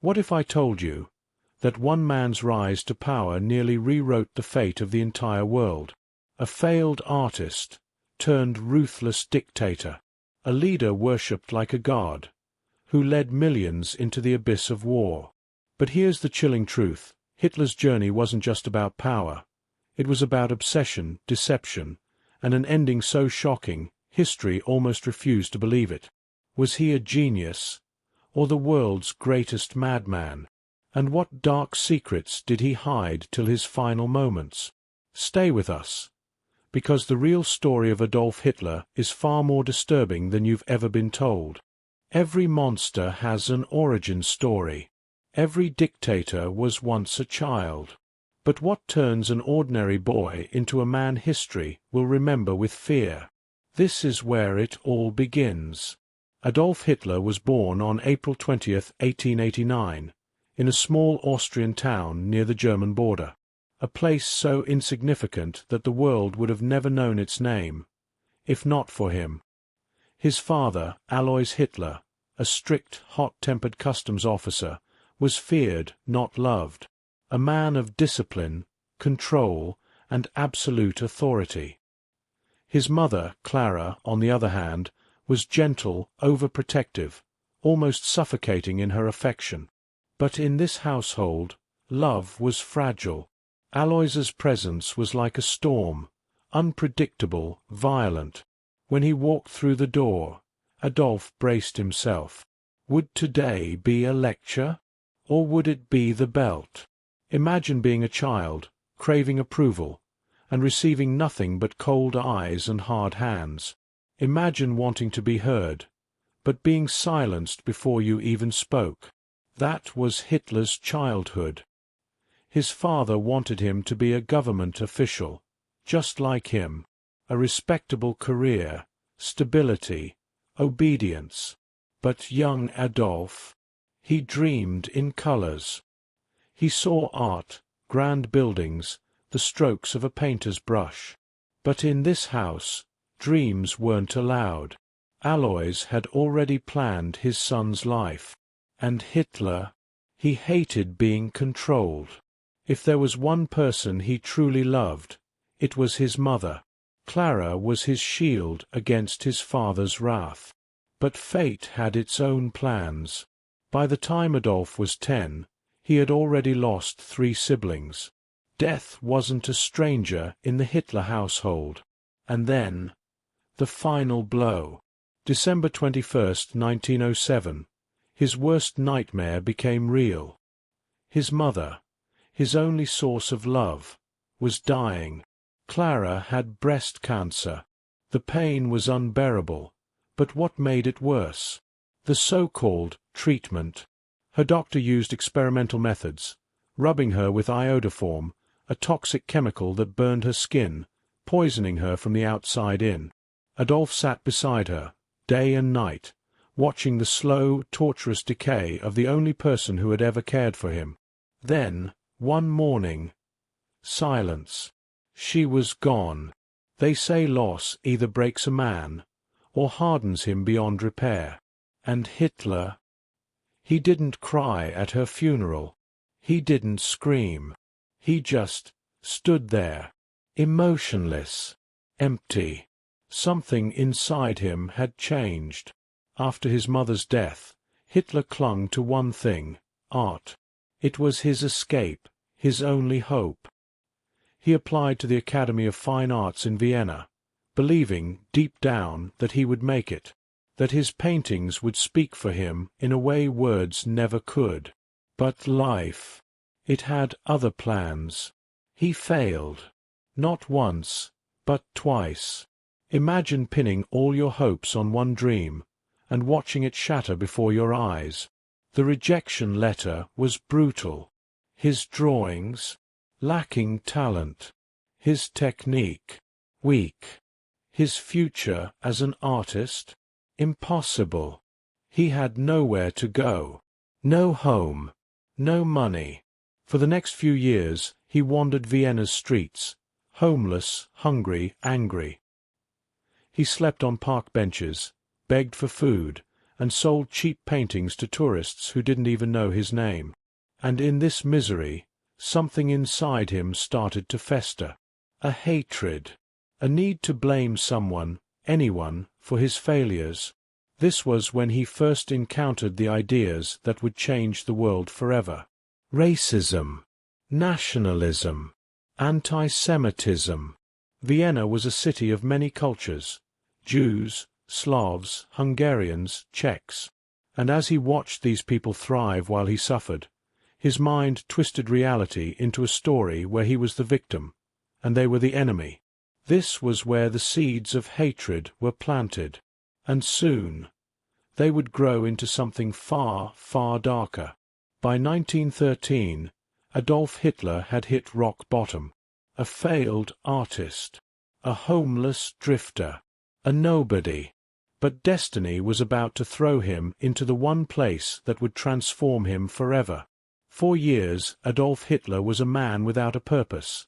What if I told you that one man's rise to power nearly rewrote the fate of the entire world? A failed artist turned ruthless dictator, a leader worshipped like a god, who led millions into the abyss of war. But here's the chilling truth. Hitler's journey wasn't just about power. It was about obsession, deception, and an ending so shocking, history almost refused to believe it. Was he a genius, or the world's greatest madman? And what dark secrets did he hide till his final moments? Stay with us, because the real story of Adolf Hitler is far more disturbing than you've ever been told. Every monster has an origin story. Every dictator was once a child. But what turns an ordinary boy into a man history will remember with fear? This is where it all begins. Adolf Hitler was born on April 20th, 1889, in a small Austrian town near the German border, a place so insignificant that the world would have never known its name, if not for him. His father, Alois Hitler, a strict, hot-tempered customs officer, was feared, not loved, a man of discipline, control, and absolute authority. His mother, Clara, on the other hand, was gentle, overprotective, almost suffocating in her affection. But in this household, love was fragile. Alois's presence was like a storm, unpredictable, violent. When he walked through the door, Adolf braced himself. Would today be a lecture? Or would it be the belt? Imagine being a child, craving approval, and receiving nothing but cold eyes and hard hands. Imagine wanting to be heard, but being silenced before you even spoke. That was Hitler's childhood. His father wanted him to be a government official, just like him, a respectable career, stability, obedience. But young Adolf, he dreamed in colors. He saw art, grand buildings, the strokes of a painter's brush. But in this house, dreams weren't allowed. Alois had already planned his son's life. And Hitler, he hated being controlled. If there was one person he truly loved, it was his mother. Clara was his shield against his father's wrath. But fate had its own plans. By the time Adolf was 10, he had already lost 3 siblings. Death wasn't a stranger in the Hitler household. And then, the final blow. December 21st, 1907. His worst nightmare became real. His mother, his only source of love, was dying. Clara had breast cancer. The pain was unbearable. But what made it worse? The so-called treatment. Her doctor used experimental methods, rubbing her with iodoform, a toxic chemical that burned her skin, poisoning her from the outside in. Adolf sat beside her, day and night, watching the slow, torturous decay of the only person who had ever cared for him. Then, one morning, silence. She was gone. They say loss either breaks a man, or hardens him beyond repair. And Hitler, he didn't cry at her funeral. He didn't scream. He just stood there, emotionless, empty. Something inside him had changed. After his mother's death, Hitler clung to one thing, art. It was his escape, his only hope. He applied to the Academy of Fine Arts in Vienna, believing, deep down, that he would make it, that his paintings would speak for him in a way words never could. But life, it had other plans. He failed. Not once, but twice. Imagine pinning all your hopes on one dream, and watching it shatter before your eyes. The rejection letter was brutal. His drawings, lacking talent. His technique, weak. His future as an artist, impossible. He had nowhere to go. No home. No money. For the next few years he wandered Vienna's streets, homeless, hungry, angry. He slept on park benches, begged for food, and sold cheap paintings to tourists who didn't even know his name. And in this misery, something inside him started to fester. A hatred. A need to blame someone, anyone, for his failures. This was when he first encountered the ideas that would change the world forever. Racism. Nationalism. Anti-Semitism. Vienna was a city of many cultures. Jews, Slavs, Hungarians, Czechs. And as he watched these people thrive while he suffered, his mind twisted reality into a story where he was the victim, and they were the enemy. This was where the seeds of hatred were planted. And soon, they would grow into something far, far darker. By 1913, Adolf Hitler had hit rock bottom. A failed artist. A homeless drifter. A nobody. But destiny was about to throw him into the one place that would transform him forever. For years, Adolf Hitler was a man without a purpose.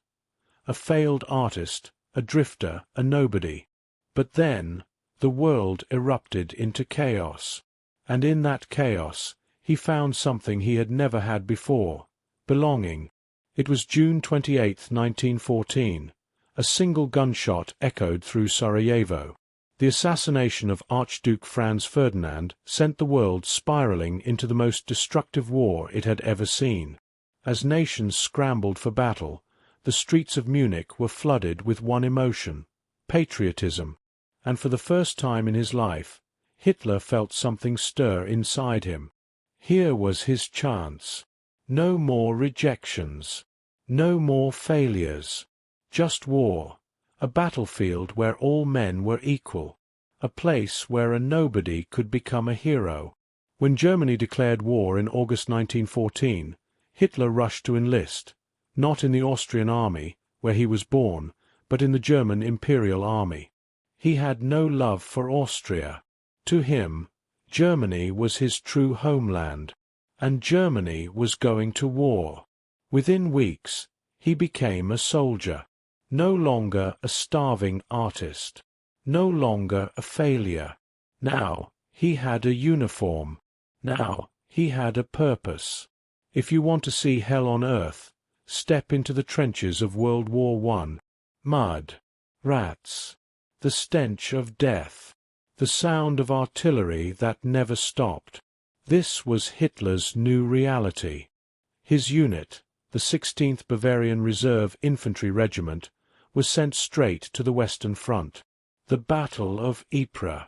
A failed artist, a drifter, a nobody. But then, the world erupted into chaos. And in that chaos, he found something he had never had before: belonging. It was June 28, 1914. A single gunshot echoed through Sarajevo. The assassination of Archduke Franz Ferdinand sent the world spiraling into the most destructive war it had ever seen. As nations scrambled for battle, the streets of Munich were flooded with one emotion: patriotism. And for the first time in his life, Hitler felt something stir inside him. Here was his chance. No more rejections. No more failures. Just war. A battlefield where all men were equal. A place where a nobody could become a hero. When Germany declared war in August 1914, Hitler rushed to enlist, not in the Austrian army, where he was born, but in the German Imperial Army. He had no love for Austria. To him, Germany was his true homeland, and Germany was going to war. Within weeks, he became a soldier. No longer a starving artist. No longer a failure. Now, he had a uniform. Now, he had a purpose. If you want to see hell on earth, step into the trenches of World War I. Mud. Rats. The stench of death. The sound of artillery that never stopped. This was Hitler's new reality. His unit, the 16th Bavarian Reserve Infantry Regiment, was sent straight to the Western Front. The Battle of Ypres.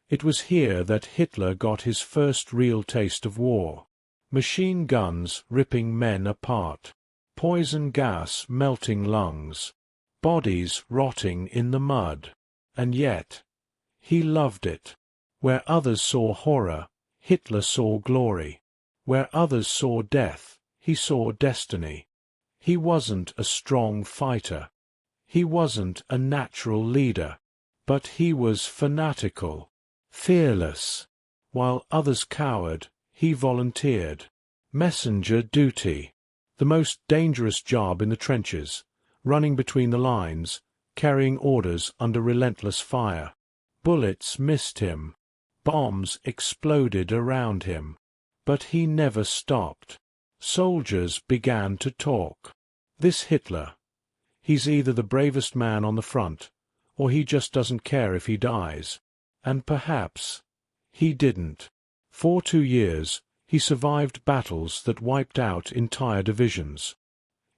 It was here that Hitler got his first real taste of war. Machine guns ripping men apart. Poison gas melting lungs. Bodies rotting in the mud. And yet, he loved it. Where others saw horror, Hitler saw glory. Where others saw death, he saw destiny. He wasn't a strong fighter. He wasn't a natural leader. But he was fanatical, fearless. While others cowered, he volunteered. Messenger duty. The most dangerous job in the trenches, running between the lines, carrying orders under relentless fire. Bullets missed him. Bombs exploded around him. But he never stopped. Soldiers began to talk. This Hitler, he's either the bravest man on the front, or he just doesn't care if he dies. And perhaps he didn't. For 2 years, he survived battles that wiped out entire divisions.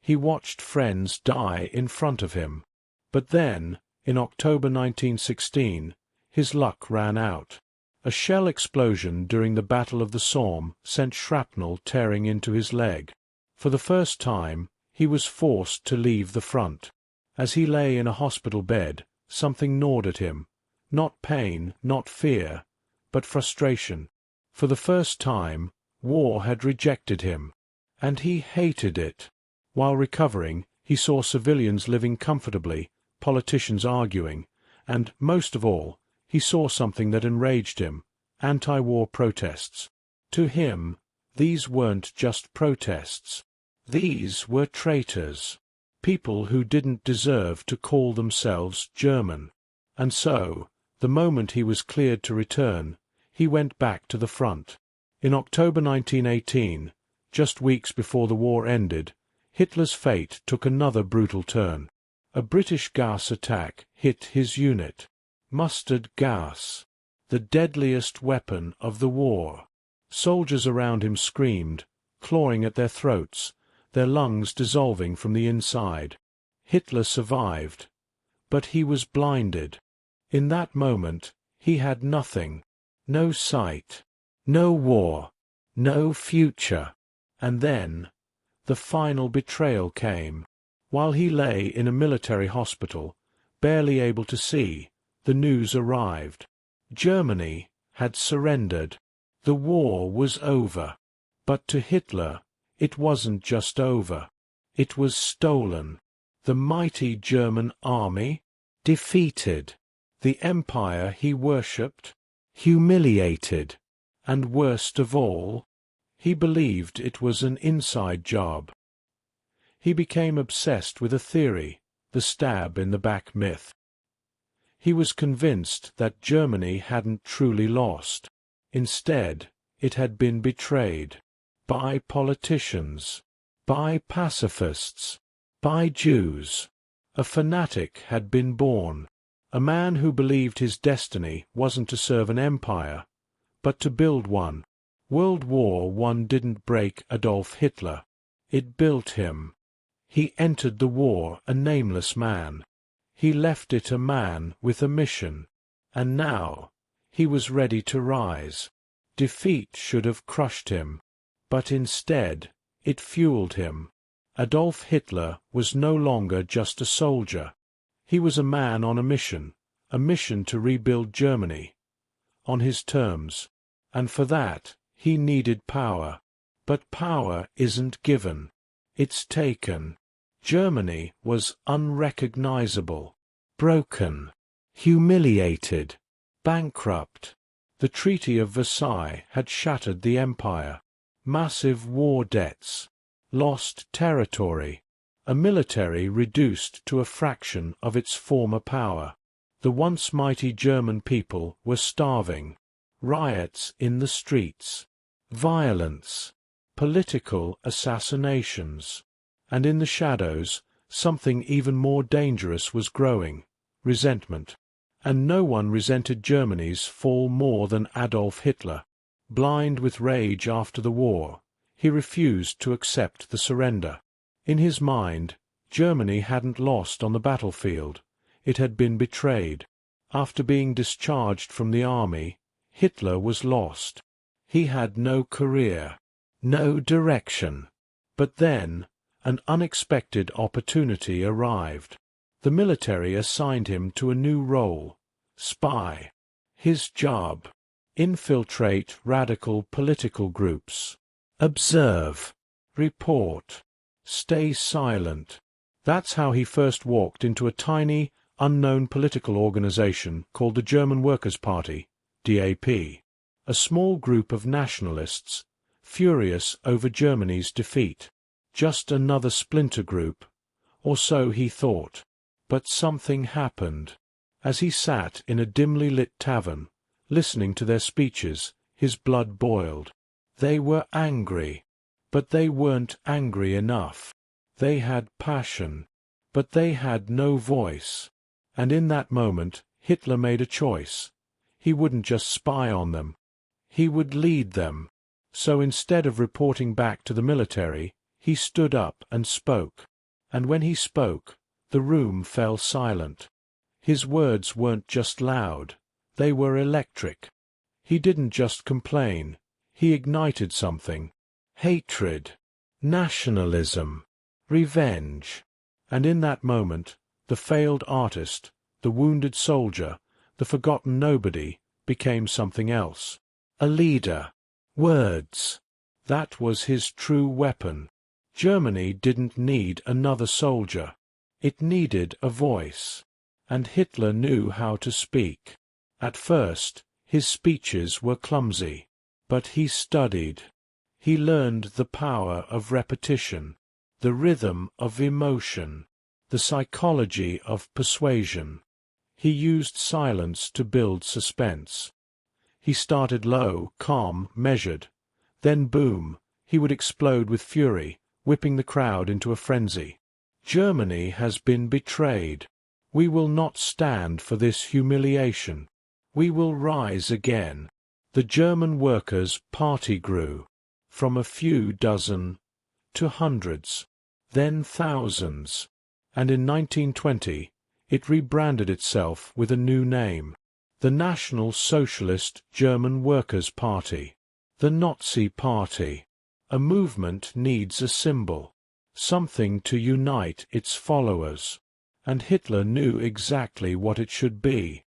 He watched friends die in front of him. But then, in October 1916, his luck ran out. A shell explosion during the Battle of the Somme sent shrapnel tearing into his leg. For the first time, he was forced to leave the front. As he lay in a hospital bed, something gnawed at him. Not pain, not fear, but frustration. For the first time, war had rejected him. And he hated it. While recovering, he saw civilians living comfortably, politicians arguing, and, most of all, he saw something that enraged him: anti-war protests. To him, these weren't just protests. These were traitors. People who didn't deserve to call themselves German. And so, the moment he was cleared to return, he went back to the front. In October 1918, just weeks before the war ended, Hitler's fate took another brutal turn. A British gas attack hit his unit. Mustard gas, the deadliest weapon of the war. Soldiers around him screamed, clawing at their throats, their lungs dissolving from the inside. Hitler survived, but he was blinded. In that moment, he had nothing, no sight, no war, no future. And then, the final betrayal came. While he lay in a military hospital, barely able to see, the news arrived. Germany had surrendered. The war was over. But to Hitler, it wasn't just over. It was stolen. The mighty German army, defeated. The empire he worshipped, humiliated. And worst of all, he believed it was an inside job. He became obsessed with a theory, the stab-in-the-back myth. He was convinced that Germany hadn't truly lost. Instead, it had been betrayed. By politicians. By pacifists. By Jews. A fanatic had been born. A man who believed his destiny wasn't to serve an empire, but to build one. World War I didn't break Adolf Hitler. It built him. He entered the war a nameless man. He left it a man with a mission. And now, he was ready to rise. Defeat should have crushed him. But instead, it fueled him. Adolf Hitler was no longer just a soldier. He was a man on a mission to rebuild Germany. On his terms. And for that, he needed power. But power isn't given. It's taken. Germany was unrecognizable, broken, humiliated, bankrupt. The Treaty of Versailles had shattered the empire. Massive war debts, lost territory, a military reduced to a fraction of its former power. The once mighty German people were starving. Riots in the streets, violence, political assassinations. And in the shadows, something even more dangerous was growing, resentment. And no one resented Germany's fall more than Adolf Hitler. Blind with rage after the war, he refused to accept the surrender. In his mind, Germany hadn't lost on the battlefield. It had been betrayed. After being discharged from the army, Hitler was lost. He had no career, no direction. But then, an unexpected opportunity arrived. The military assigned him to a new role, spy. His job: infiltrate radical political groups, observe, report, stay silent. That's how he first walked into a tiny, unknown political organization called the German Workers' Party, DAP, a small group of nationalists, furious over Germany's defeat. Just another splinter group, or so he thought. But something happened. As he sat in a dimly lit tavern, listening to their speeches, his blood boiled. They were angry, but they weren't angry enough. They had passion, but they had no voice. And in that moment, Hitler made a choice. He wouldn't just spy on them. He would lead them. So instead of reporting back to the military, he stood up and spoke. And when he spoke, the room fell silent. His words weren't just loud, they were electric. He didn't just complain, he ignited something. Hatred, nationalism, revenge. And in that moment, the failed artist, the wounded soldier, the forgotten nobody, became something else. A leader. Words. That was his true weapon. Germany didn't need another soldier. It needed a voice. And Hitler knew how to speak. At first, his speeches were clumsy. But he studied. He learned the power of repetition, the rhythm of emotion, the psychology of persuasion. He used silence to build suspense. He started low, calm, measured. Then boom, he would explode with fury, whipping the crowd into a frenzy. Germany has been betrayed. We will not stand for this humiliation. We will rise again. The German Workers' Party grew, from a few dozen to hundreds, then thousands, and in 1920 it rebranded itself with a new name, the National Socialist German Workers' Party, the Nazi Party. A movement needs a symbol, something to unite its followers, and Hitler knew exactly what it should be.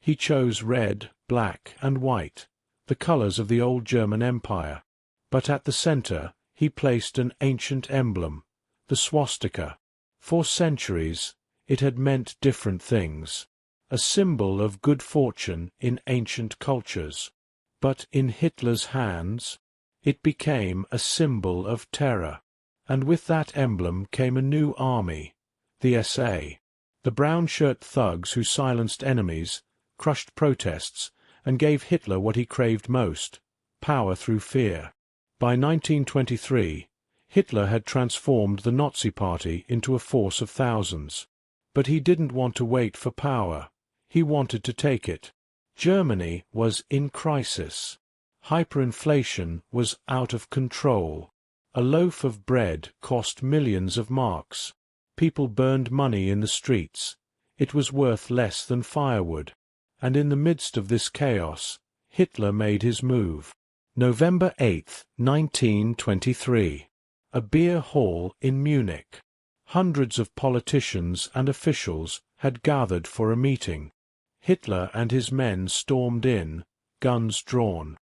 He chose red, black, and white, the colors of the old German Empire, but at the center he placed an ancient emblem, the swastika. For centuries it had meant different things, a symbol of good fortune in ancient cultures. But in Hitler's hands, it became a symbol of terror. And with that emblem came a new army, the SA, the brown-shirt thugs who silenced enemies, crushed protests, and gave Hitler what he craved most, power through fear. By 1923, Hitler had transformed the Nazi Party into a force of thousands. But he didn't want to wait for power. He wanted to take it. Germany was in crisis. Hyperinflation was out of control. A loaf of bread cost millions of marks. People burned money in the streets. It was worth less than firewood. And in the midst of this chaos, Hitler made his move. November 8, 1923. A beer hall in Munich. Hundreds of politicians and officials had gathered for a meeting. Hitler and his men stormed in, guns drawn.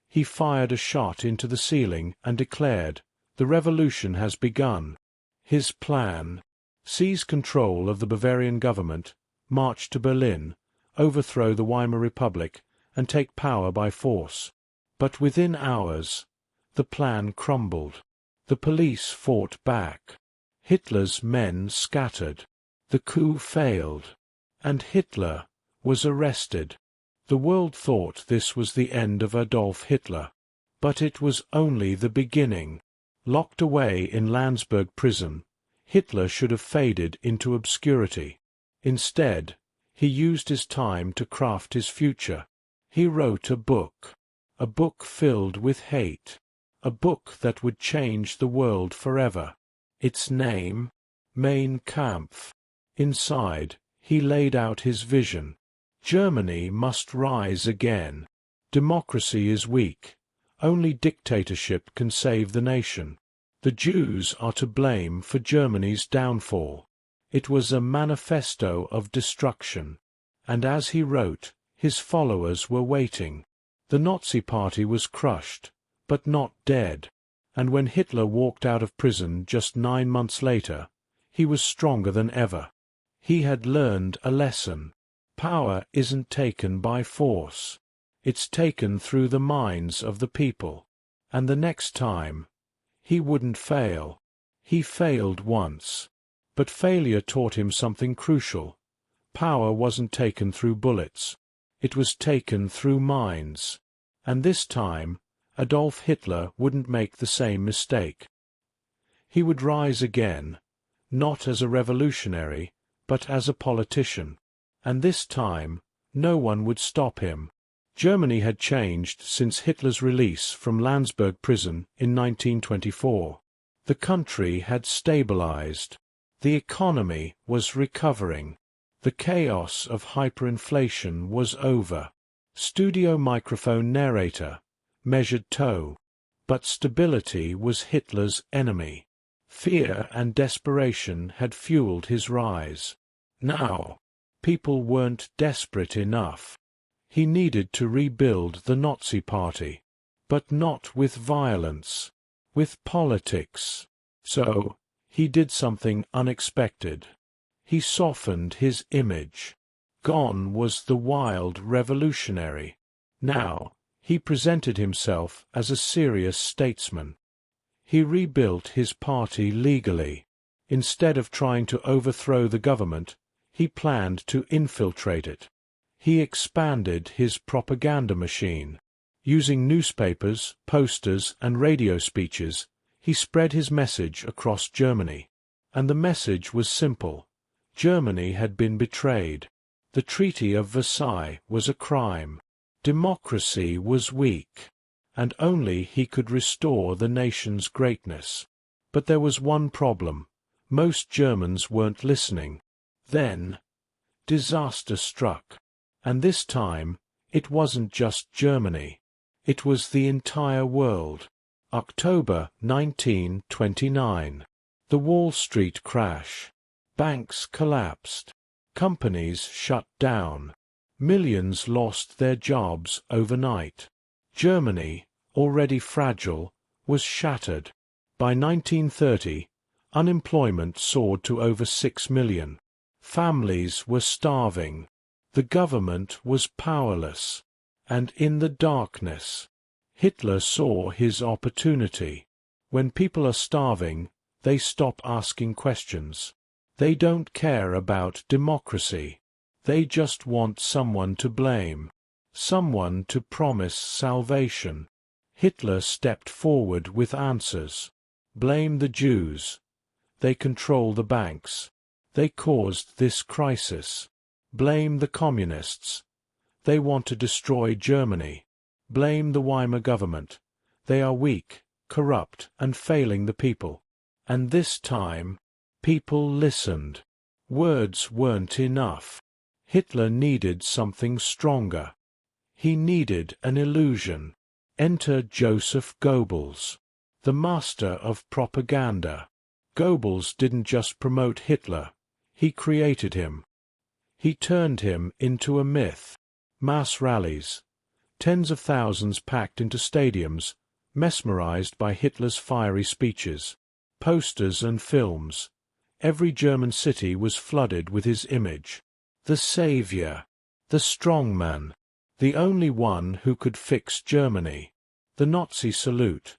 He fired a shot into the ceiling and declared, "The revolution has begun." His plan: seize control of the Bavarian government, march to Berlin, overthrow the Weimar Republic, and take power by force. But within hours, the plan crumbled. The police fought back. Hitler's men scattered. The coup failed. And Hitler was arrested. The world thought this was the end of Adolf Hitler. But it was only the beginning. Locked away in Landsberg prison, Hitler should have faded into obscurity. Instead, he used his time to craft his future. He wrote a book filled with hate, a book that would change the world forever. Its name, Mein Kampf. Inside, he laid out his vision. Germany must rise again. Democracy is weak. Only dictatorship can save the nation. The Jews are to blame for Germany's downfall. It was a manifesto of destruction. And as he wrote, his followers were waiting. The Nazi Party was crushed, but not dead. And when Hitler walked out of prison just 9 months later, he was stronger than ever. He had learned a lesson. Power isn't taken by force. It's taken through the minds of the people. And the next time, he wouldn't fail. He failed once. But failure taught him something crucial. Power wasn't taken through bullets. It was taken through minds. And this time, Adolf Hitler wouldn't make the same mistake. He would rise again, not as a revolutionary, but as a politician. And this time, no one would stop him. Germany had changed since Hitler's release from Landsberg prison in 1924. The country had stabilized. The economy was recovering. The chaos of hyperinflation was over. Studio microphone narrator, measured toe. But stability was Hitler's enemy. Fear and desperation had fueled his rise. Now, people weren't desperate enough. He needed to rebuild the Nazi Party, but not with violence, with politics. So, he did something unexpected. He softened his image. Gone was the wild revolutionary. Now, he presented himself as a serious statesman. He rebuilt his party legally. Instead of trying to overthrow the government, he planned to infiltrate it. He expanded his propaganda machine. Using newspapers, posters, and radio speeches, he spread his message across Germany. And the message was simple. Germany had been betrayed. The Treaty of Versailles was a crime. Democracy was weak. And only he could restore the nation's greatness. But there was one problem. Most Germans weren't listening. Then, disaster struck. And this time, it wasn't just Germany. It was the entire world. October 1929. The Wall Street crash. Banks collapsed. Companies shut down. Millions lost their jobs overnight. Germany, already fragile, was shattered. By 1930, unemployment soared to over 6 million. Families were starving. The government was powerless. And in the darkness, Hitler saw his opportunity. When people are starving, they stop asking questions. They don't care about democracy. They just want someone to blame, someone to promise salvation. Hitler stepped forward with answers. Blame the Jews. They control the banks. They caused this crisis. Blame the communists. They want to destroy Germany. Blame the Weimar government. They are weak, corrupt, and failing the people. And this time, people listened. Words weren't enough. Hitler needed something stronger. He needed an illusion. Enter Joseph Goebbels, the master of propaganda. Goebbels didn't just promote Hitler. He created him. He turned him into a myth. Mass rallies. Tens of thousands packed into stadiums, mesmerized by Hitler's fiery speeches. Posters and films. Every German city was flooded with his image. The savior. The strongman. The only one who could fix Germany. The Nazi salute.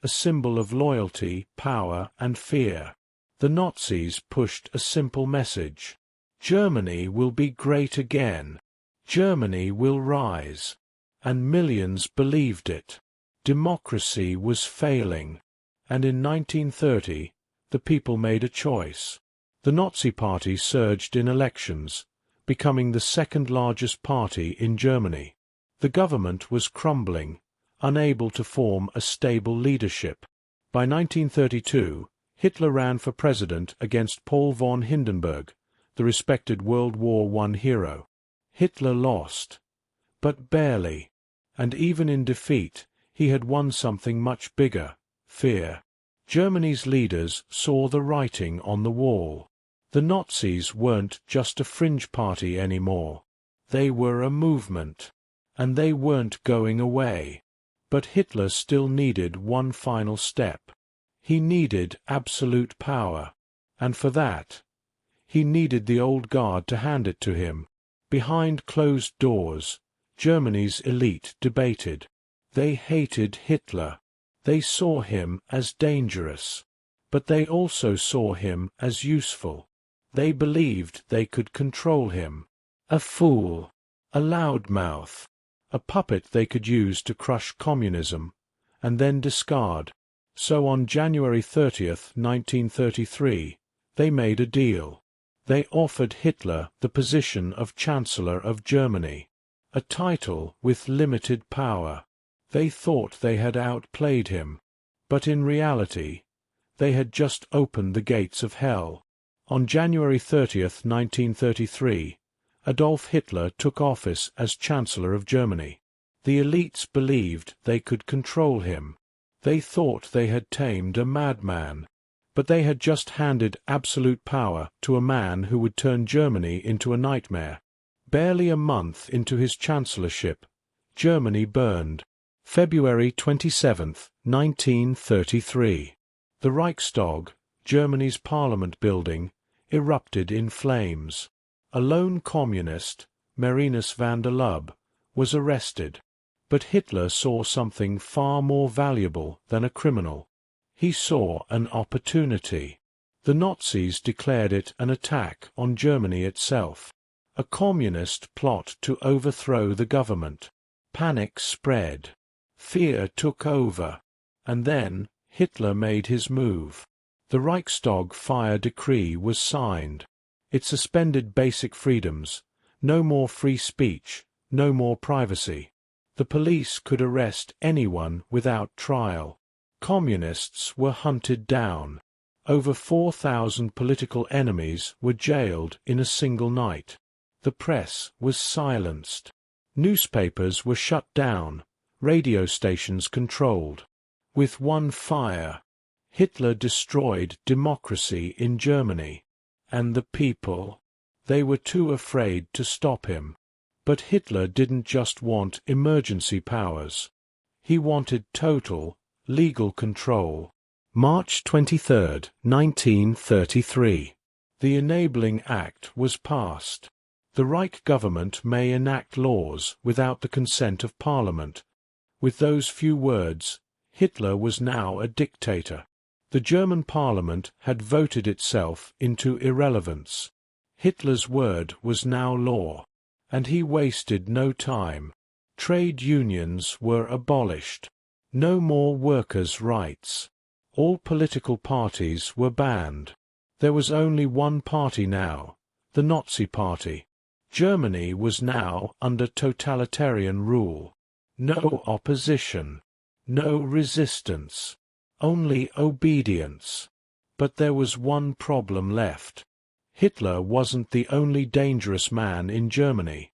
A symbol of loyalty, power, and fear. The Nazis pushed a simple message. Germany will be great again. Germany will rise. And millions believed it. Democracy was failing. And in 1930, the people made a choice. The Nazi Party surged in elections, becoming the second largest party in Germany. The government was crumbling, unable to form a stable leadership. By 1932, Hitler ran for president against Paul von Hindenburg, the respected World War I hero. Hitler lost, but barely, and even in defeat, he had won something much bigger: fear. Germany's leaders saw the writing on the wall. The Nazis weren't just a fringe party anymore. They were a movement. And they weren't going away. But Hitler still needed one final step. He needed absolute power. And for that, he needed the old guard to hand it to him. Behind closed doors, Germany's elite debated. They hated Hitler. They saw him as dangerous. But they also saw him as useful. They believed they could control him. A fool. A loudmouth. A puppet they could use to crush communism, and then discard. So on January 30th, 1933, they made a deal. They offered Hitler the position of Chancellor of Germany, a title with limited power. They thought they had outplayed him, but in reality, they had just opened the gates of hell. On January 30th, 1933, Adolf Hitler took office as Chancellor of Germany. The elites believed they could control him. They thought they had tamed a madman. But they had just handed absolute power to a man who would turn Germany into a nightmare. Barely a month into his chancellorship, Germany burned. February 27, 1933. The Reichstag, Germany's parliament building, erupted in flames. A lone communist, Marinus van der Lubbe, was arrested. But Hitler saw something far more valuable than a criminal. He saw an opportunity. The Nazis declared it an attack on Germany itself. A communist plot to overthrow the government. Panic spread. Fear took over. And then Hitler made his move. The Reichstag fire decree was signed. It suspended basic freedoms. No more free speech, no more privacy. The police could arrest anyone without trial. Communists were hunted down. Over 4,000 political enemies were jailed in a single night. The press was silenced. Newspapers were shut down. Radio stations controlled. With one fire, Hitler destroyed democracy in Germany. And the people, they were too afraid to stop him. But Hitler didn't just want emergency powers. He wanted total, legal control. March 23, 1933. The Enabling Act was passed. The Reich government may enact laws without the consent of Parliament. With those few words, Hitler was now a dictator. The German Parliament had voted itself into irrelevance. Hitler's word was now law, and he wasted no time. Trade unions were abolished. No more workers' rights. All political parties were banned. There was only one party now, the Nazi Party. Germany was now under totalitarian rule. No opposition. No resistance. Only obedience. But there was one problem left. Hitler wasn't the only dangerous man in Germany.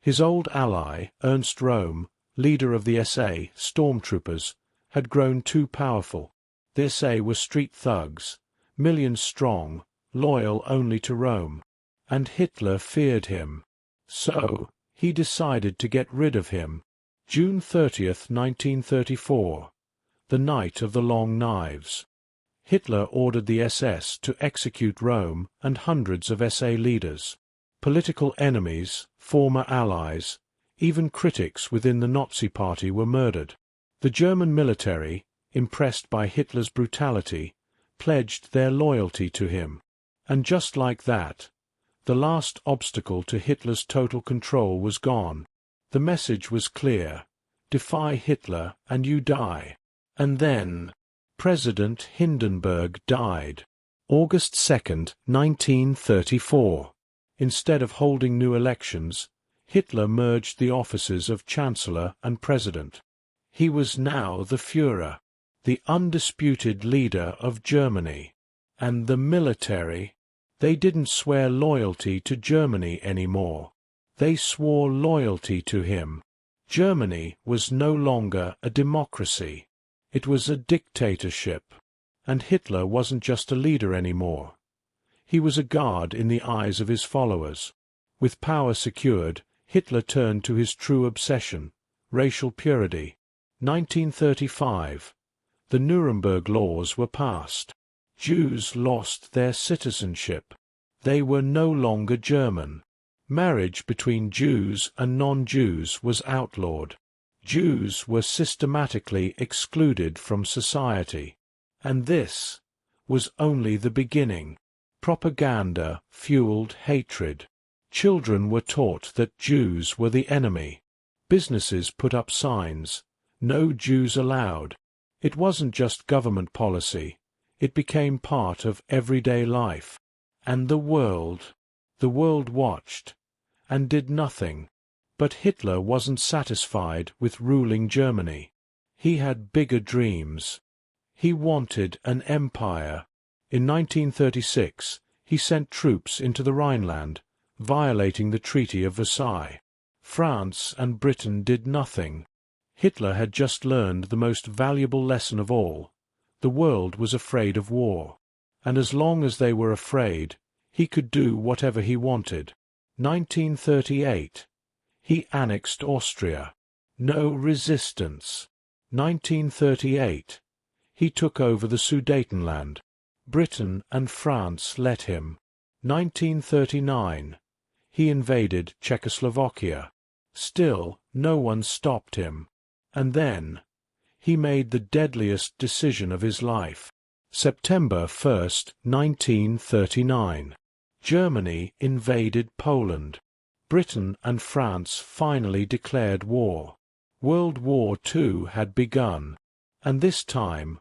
His old ally, Ernst Röhm, leader of the SA stormtroopers, had grown too powerful. The SA were street thugs, millions strong, loyal only to Rome. And Hitler feared him. So, he decided to get rid of him. June 30, 1934. The night of the long knives. Hitler ordered the SS to execute Rome and hundreds of SA leaders. Political enemies, former allies, even critics within the Nazi Party were murdered. The German military, impressed by Hitler's brutality, pledged their loyalty to him. And just like that, the last obstacle to Hitler's total control was gone. The message was clear: defy Hitler and you die. And then, President Hindenburg died. August 2, 1934. Instead of holding new elections, Hitler merged the offices of Chancellor and President. He was now the Führer, the undisputed leader of Germany. And the military, they didn't swear loyalty to Germany anymore. They swore loyalty to him. Germany was no longer a democracy. It was a dictatorship. And Hitler wasn't just a leader anymore. He was a guard in the eyes of his followers. With power secured, Hitler turned to his true obsession, racial purity. 1935. The Nuremberg laws were passed. Jews lost their citizenship. They were no longer German. Marriage between Jews and non-Jews was outlawed. Jews were systematically excluded from society. And this was only the beginning. Propaganda fueled hatred. Children were taught that Jews were the enemy. Businesses put up signs, "No Jews allowed." It wasn't just government policy. It became part of everyday life. And the world watched, and did nothing. But Hitler wasn't satisfied with ruling Germany. He had bigger dreams. He wanted an empire. In 1936, he sent troops into the Rhineland, violating the Treaty of Versailles. France and Britain did nothing. Hitler had just learned the most valuable lesson of all. The world was afraid of war. And as long as they were afraid, he could do whatever he wanted. 1938. He annexed Austria. No resistance. 1938. He took over the Sudetenland. Britain and France let him. 1939. He invaded Czechoslovakia. Still, no one stopped him. And then, he made the deadliest decision of his life. September 1, 1939. Germany invaded Poland. Britain and France finally declared war. World War II had begun, and this time,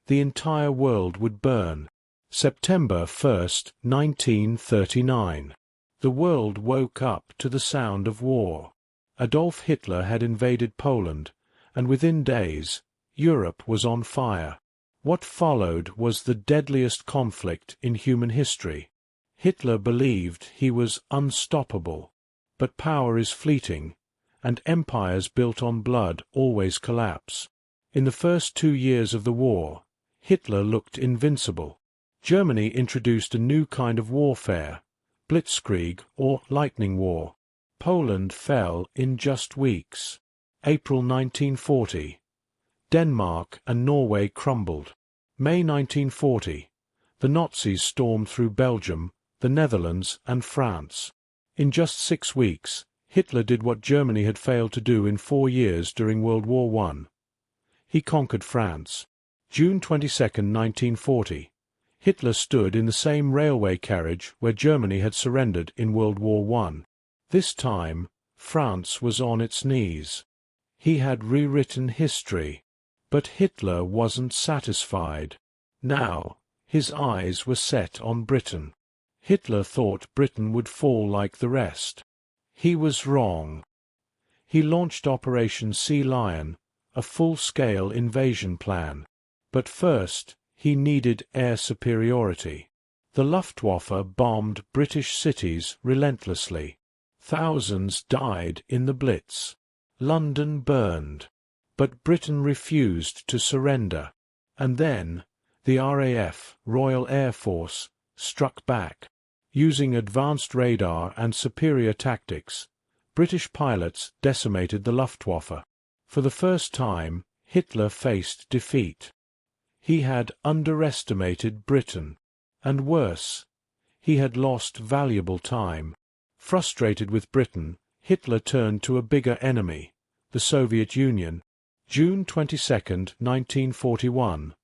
the entire world would burn. September 1st, 1939. The world woke up to the sound of war. Adolf Hitler had invaded Poland, and within days, Europe was on fire. What followed was the deadliest conflict in human history. Hitler believed he was unstoppable, but power is fleeting, and empires built on blood always collapse. In the first 2 years of the war, Hitler looked invincible. Germany introduced a new kind of warfare, blitzkrieg or lightning war. Poland fell in just weeks. April 1940. Denmark and Norway crumbled. May 1940. The Nazis stormed through Belgium, the Netherlands and France. In just 6 weeks, Hitler did what Germany had failed to do in 4 years during World War I. He conquered France. June 22, 1940. Hitler stood in the same railway carriage where Germany had surrendered in World War I. This time, France was on its knees. He had rewritten history. But Hitler wasn't satisfied. Now, his eyes were set on Britain. Hitler thought Britain would fall like the rest. He was wrong. He launched Operation Sea Lion, a full-scale invasion plan. But first, he needed air superiority. The Luftwaffe bombed British cities relentlessly. Thousands died in the Blitz. London burned. But Britain refused to surrender. And then, the RAF, Royal Air Force, struck back. Using advanced radar and superior tactics, British pilots decimated the Luftwaffe. For the first time, Hitler faced defeat. He had underestimated Britain. And worse, he had lost valuable time. Frustrated with Britain, Hitler turned to a bigger enemy, the Soviet Union. June 22, 1941.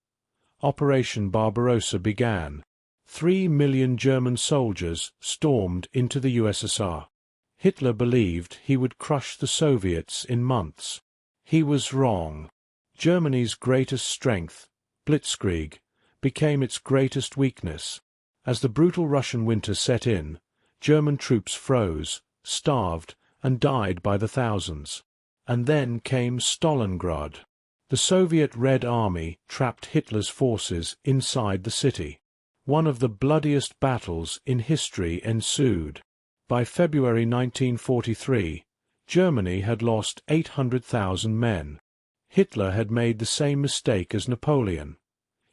Operation Barbarossa began. 3 million German soldiers stormed into the USSR. Hitler believed he would crush the Soviets in months. He was wrong. Germany's greatest strength, blitzkrieg, became its greatest weakness. As the brutal Russian winter set in, German troops froze, starved, and died by the thousands. And then came Stalingrad. The Soviet Red Army trapped Hitler's forces inside the city. One of the bloodiest battles in history ensued. By February 1943, Germany had lost 800,000 men. Hitler had made the same mistake as Napoleon.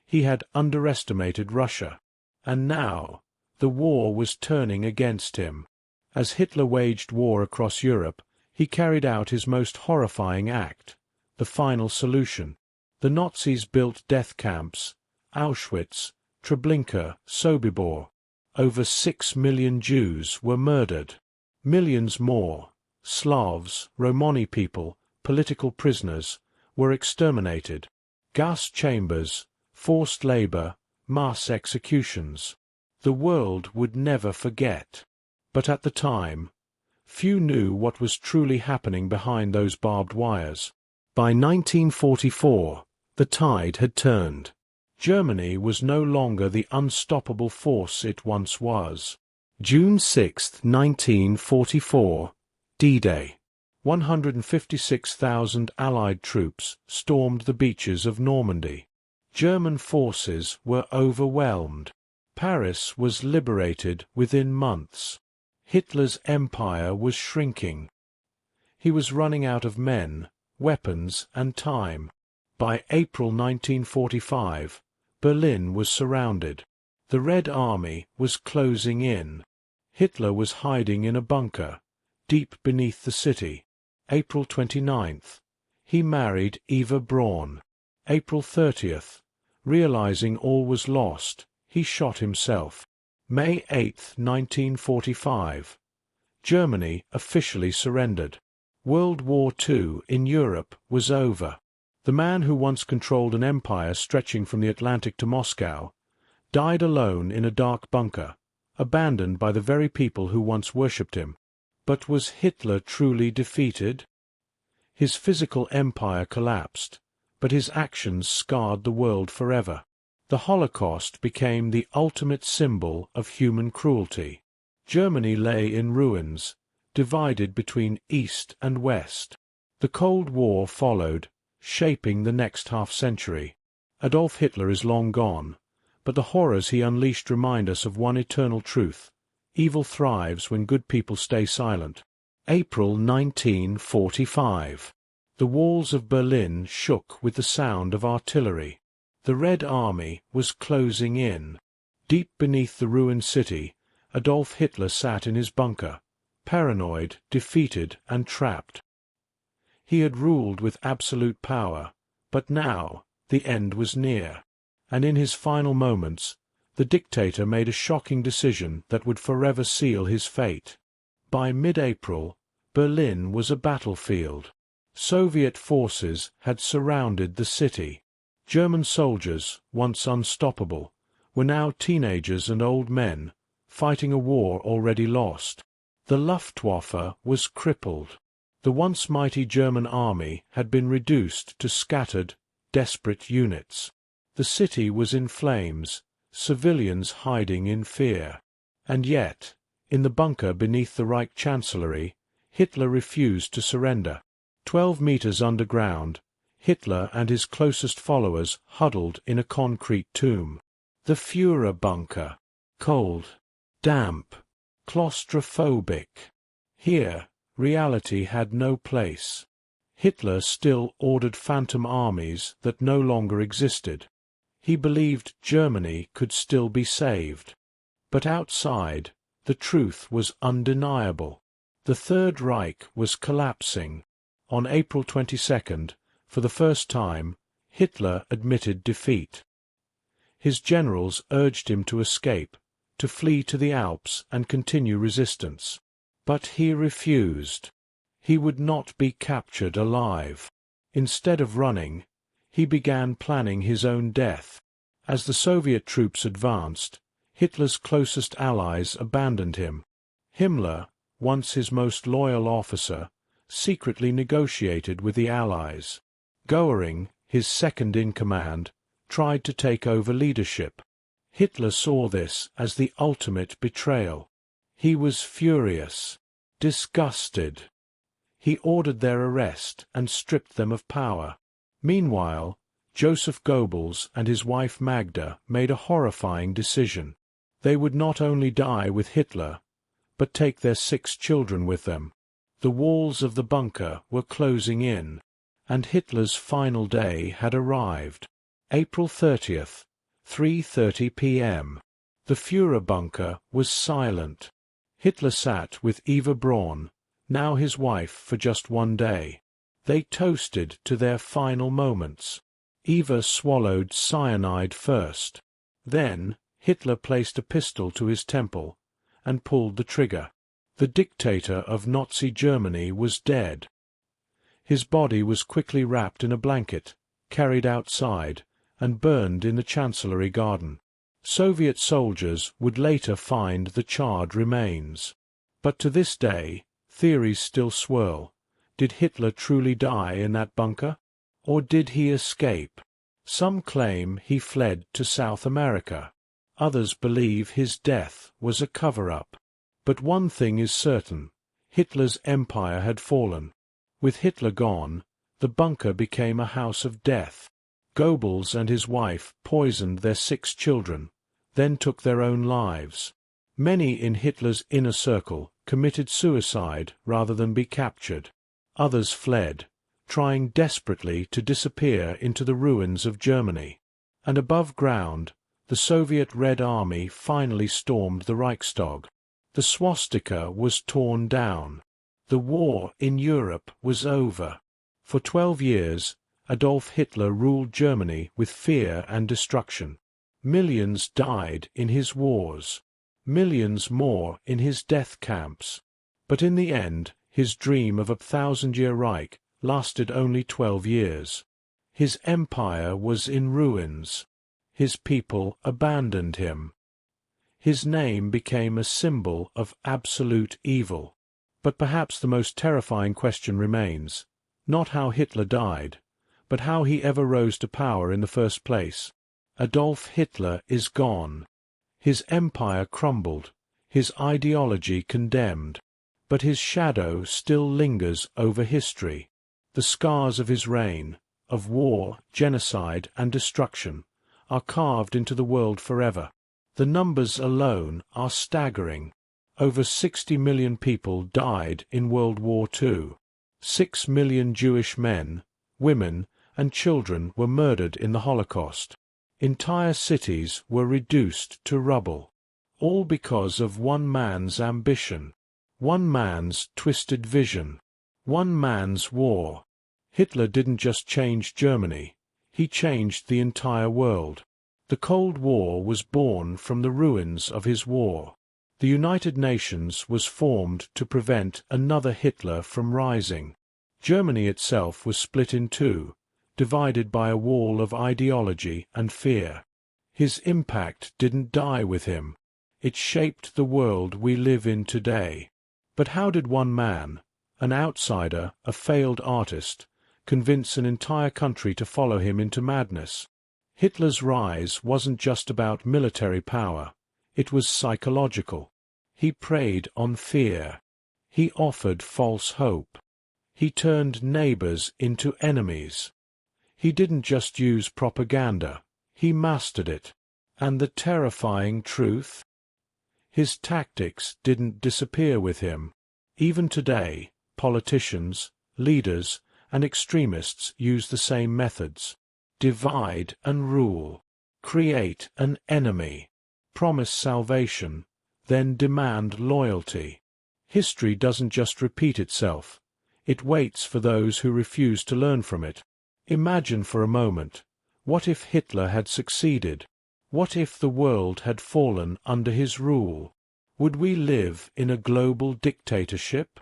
He had underestimated Russia. And now, the war was turning against him. As Hitler waged war across Europe, he carried out his most horrifying act, the final solution. The Nazis built death camps, Auschwitz, Treblinka, Sobibor. Over 6 million Jews were murdered. Millions more, Slavs, Romani people, political prisoners, were exterminated. Gas chambers, forced labor, mass executions. The world would never forget. But at the time, few knew what was truly happening behind those barbed wires. By 1944, the tide had turned. Germany was no longer the unstoppable force it once was. June 6, 1944, D-Day. 156,000 Allied troops stormed the beaches of Normandy. German forces were overwhelmed. Paris was liberated within months. Hitler's empire was shrinking. He was running out of men, weapons, and time. By April 1945, Berlin was surrounded. The Red Army was closing in. Hitler was hiding in a bunker, deep beneath the city. April 29th, he married Eva Braun. April 30th, realizing all was lost, he shot himself. May 8, 1945, Germany officially surrendered. World War II in Europe was over. The man who once controlled an empire stretching from the Atlantic to Moscow died alone in a dark bunker, abandoned by the very people who once worshipped him. But was Hitler truly defeated? His physical empire collapsed, but his actions scarred the world forever. The Holocaust became the ultimate symbol of human cruelty. Germany lay in ruins, divided between East and West. The Cold War followed, shaping the next half-century. Adolf Hitler is long gone, but the horrors he unleashed remind us of one eternal truth: evil thrives when good people stay silent. April 1945. The walls of Berlin shook with the sound of artillery. The Red Army was closing in. Deep beneath the ruined city, Adolf Hitler sat in his bunker, paranoid, defeated, and trapped. He had ruled with absolute power, but now the end was near, and in his final moments, the dictator made a shocking decision that would forever seal his fate. By mid-April, Berlin was a battlefield. Soviet forces had surrounded the city. German soldiers, once unstoppable, were now teenagers and old men, fighting a war already lost. The Luftwaffe was crippled. The once mighty German army had been reduced to scattered, desperate units. The city was in flames, civilians hiding in fear. And yet, in the bunker beneath the Reich Chancellery, Hitler refused to surrender. 12 meters underground, Hitler and his closest followers huddled in a concrete tomb. The Führer bunker. Cold, damp, claustrophobic. Here, reality had no place. Hitler still ordered phantom armies that no longer existed. He believed Germany could still be saved. But outside, the truth was undeniable. The Third Reich was collapsing. On April 22nd, for the first time, Hitler admitted defeat. His generals urged him to escape, to flee to the Alps and continue resistance. But he refused. He would not be captured alive. Instead of running, he began planning his own death. As the Soviet troops advanced, Hitler's closest allies abandoned him. Himmler, once his most loyal officer, secretly negotiated with the Allies. Goering, his second-in-command, tried to take over leadership. Hitler saw this as the ultimate betrayal. He was furious, disgusted. He ordered their arrest and stripped them of power. Meanwhile, Joseph Goebbels and his wife Magda made a horrifying decision. They would not only die with Hitler, but take their 6 children with them. The walls of the bunker were closing in, and Hitler's final day had arrived. April 30th, 3:30 p.m. The Führer bunker was silent. Hitler sat with Eva Braun, now his wife for just one day. They toasted to their final moments. Eva swallowed cyanide first. Then Hitler placed a pistol to his temple and pulled the trigger. The dictator of Nazi Germany was dead. His body was quickly wrapped in a blanket, carried outside, and burned in the Chancellery garden. Soviet soldiers would later find the charred remains. But to this day, theories still swirl. Did Hitler truly die in that bunker? Or did he escape? Some claim he fled to South America. Others believe his death was a cover-up. But one thing is certain: Hitler's empire had fallen. With Hitler gone, the bunker became a house of death. Goebbels and his wife poisoned their 6 children, then took their own lives. Many in Hitler's inner circle committed suicide rather than be captured. Others fled, trying desperately to disappear into the ruins of Germany. And above ground, the Soviet Red Army finally stormed the Reichstag. The swastika was torn down. The war in Europe was over. For 12 years, Adolf Hitler ruled Germany with fear and destruction. Millions died in his wars. Millions more in his death camps. But in the end, his dream of a 1,000-year Reich lasted only 12 years. His empire was in ruins. His people abandoned him. His name became a symbol of absolute evil. But perhaps the most terrifying question remains, not how Hitler died, but how he ever rose to power in the first place. Adolf Hitler is gone. His empire crumbled, his ideology condemned. But his shadow still lingers over history. The scars of his reign, of war, genocide, and destruction, are carved into the world forever. The numbers alone are staggering. Over 60 million people died in World War II. 6 million Jewish men, women, and children were murdered in the Holocaust. Entire cities were reduced to rubble. All because of one man's ambition. One man's twisted vision. One man's war. Hitler didn't just change Germany. He changed the entire world. The Cold War was born from the ruins of his war. The United Nations was formed to prevent another Hitler from rising. Germany itself was split in two, divided by a wall of ideology and fear. His impact didn't die with him. It shaped the world we live in today. But how did one man, an outsider, a failed artist, convince an entire country to follow him into madness? Hitler's rise wasn't just about military power. It was psychological. He preyed on fear. He offered false hope. He turned neighbors into enemies. He didn't just use propaganda. He mastered it. And the terrifying truth? His tactics didn't disappear with him. Even today, politicians, leaders, and extremists use the same methods. Divide and rule. Create an enemy. Promise salvation, then demand loyalty. History doesn't just repeat itself. It waits for those who refuse to learn from it. Imagine for a moment, what if Hitler had succeeded? What if the world had fallen under his rule? Would we live in a global dictatorship?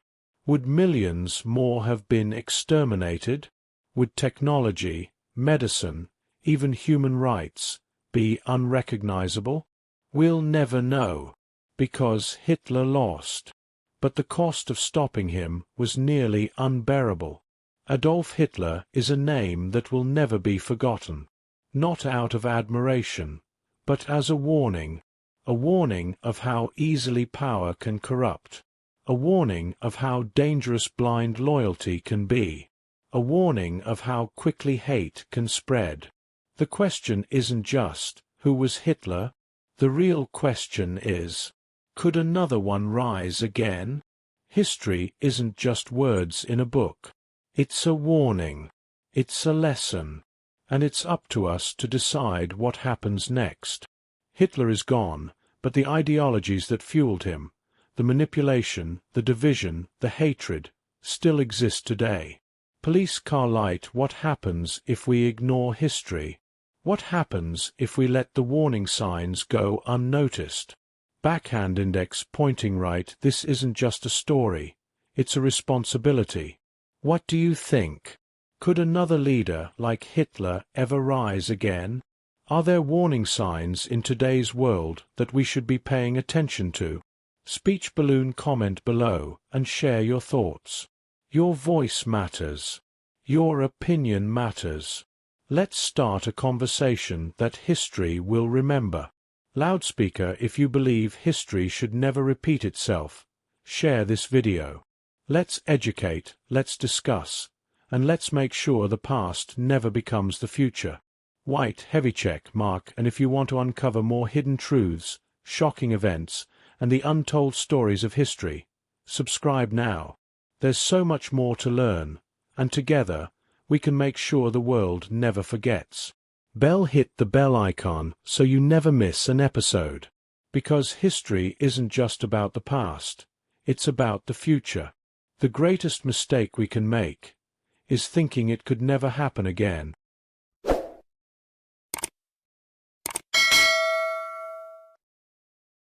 Would millions more have been exterminated? Would technology, medicine, even human rights be unrecognizable? We'll never know, because Hitler lost. But the cost of stopping him was nearly unbearable. Adolf Hitler is a name that will never be forgotten, not out of admiration, but as a warning of how easily power can corrupt, a warning of how dangerous blind loyalty can be, a warning of how quickly hate can spread. The question isn't just, who was Hitler? The real question is, could another one rise again? History isn't just words in a book. It's a warning. It's a lesson. And it's up to us to decide what happens next. Hitler is gone, but the ideologies that fueled him, the manipulation, the division, the hatred, still exist today. Police Carlite, what happens if we ignore history? What happens if we let the warning signs go unnoticed? Backhand index pointing right, this isn't just a story. It's a responsibility. What do you think? Could another leader like Hitler ever rise again? Are there warning signs in today's world that we should be paying attention to? Speech balloon comment below and share your thoughts. Your voice matters. Your opinion matters. Let's start a conversation that history will remember. Loudspeaker, if you believe history should never repeat itself, share this video. Let's educate, let's discuss, and let's make sure the past never becomes the future. White heavy check mark, and if you want to uncover more hidden truths, shocking events, and the untold stories of history, subscribe now. There's so much more to learn, and together we can make sure the world never forgets. Hit the bell icon so you never miss an episode. Because history isn't just about the past, it's about the future. The greatest mistake we can make is thinking it could never happen again.